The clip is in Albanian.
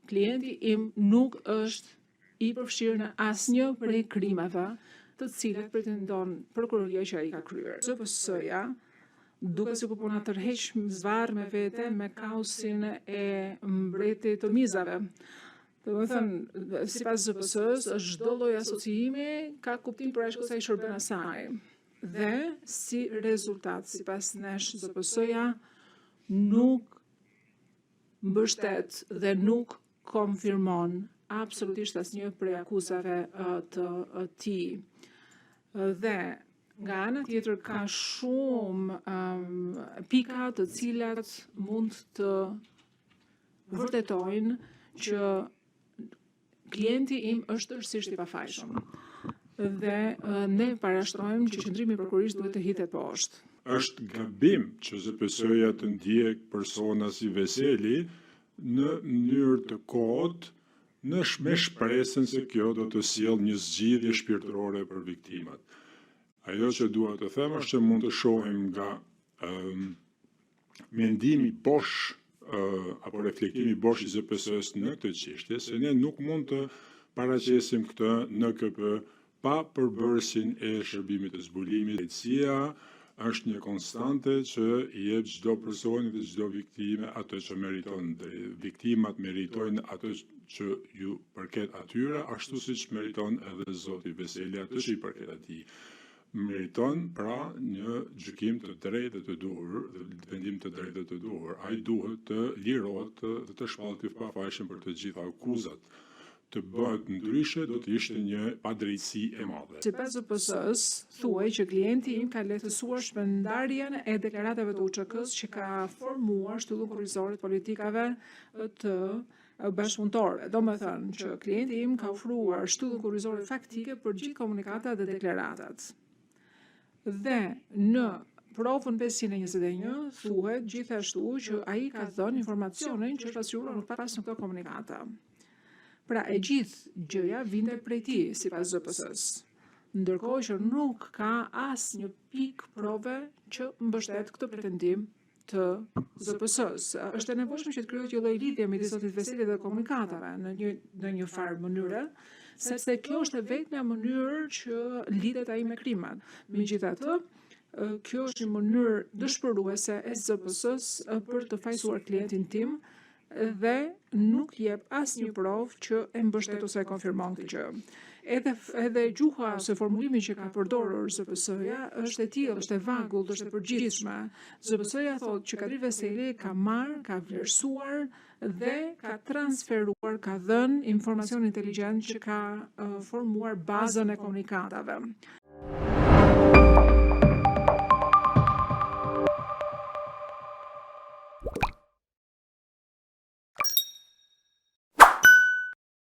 klienti im nuk është i përfshirë në asnjë prej krimeve të cilat pretendon prokuroria që ai ka kryer. ZPS-ja, duke si po na tërheq zvarr me vete me kausin e mbretit të mizave. Domethënë, sipas ZPS-s, çdo lloj asociimi ka kuptim për ashtu sa i shërben asaj. Dhe si rezultat, sipas nesh, ZPS-ja nuk mbështet dhe nuk konfirmon absolutisht asnjë prej akuzave të tij. Dhe nga ana tjetër ka shumë pika të cilat mund të vërtetojnë që klienti im është tërësisht i pafajshëm. Dhe ne parashtrojmë që qendrimi i prokurorisë duhet të hitet poshtë. Është gabim që ZPS-ja të ndjek persona si Veseli në mënyrë të kotë me shpresën se kjo do të sjellë një zgjidhje shpirtërore për viktimat. Ajo që dua të them është që mund të shohim nga mendimi bosh apo reflektimi bosh i ZPS-s në këtë çështje, se ne nuk mund të paraqesim këtë NKP pa përbërësin e shërbimit të zbulimit. Drejtësia është një konstante që i jep çdo personi dhe çdo viktime atë që meriton. Viktimat meritojnë atë që ju përket atyre, ashtu siç meriton edhe zoti Veseli atë që i përket atij. Meriton pra një gjykim të drejtë dhe të duhur, vendim të drejtë dhe të duhur. Ai duhet të lirohet dhe të shpallet i pafajshëm për të gjitha akuzat. Të bëhet ndryshe do të ishte një padrejtësi e madhe. Sipas ZPS-s, thuaj që klienti im ka lehtësuar shpërndarjen e deklaratave të UÇK-s që ka formuar shtyllën kurrizore të politikave të bashkëpunëtorëve. Domethënë që klienti im ka ofruar shtyllën kurrizore faktike për gjithë komunikatat dhe deklaratat. Dhe në provën 521 thuhet gjithashtu që ai ka dhënë informacionin që pasqyruar pas në këto komunikata. Pra e gjithë gjëja vinte prej tij, sipas ZPS-s. Ndërkohë që nuk ka asnjë pikë prove që mbështet këtë pretendim të ZPS-s. Është e nevojshme që të krijohet një lloj lidhje midis zotit Veseli dhe komunikatave në një farë mënyre, sepse kjo është vetmja mënyrë që lidhet ai me krimat. Megjithatë, kjo është një mënyrë dëshpëruese e ZPS-s për të fajsuar klientin tim dhe nuk jep asnjë provë që e mbështet ose e konfirmon këtë gjë. Edhe gjuha ose formulimi që ka përdorur ZPS-ja është e tillë, është e vagullt, është e përgjithshme. ZPS-ja thotë që Kadir Veseli ka marrë, ka vlerësuar dhe ka transferuar, ka dhënë informacion inteligjent që ka formuar bazën e komunikatave.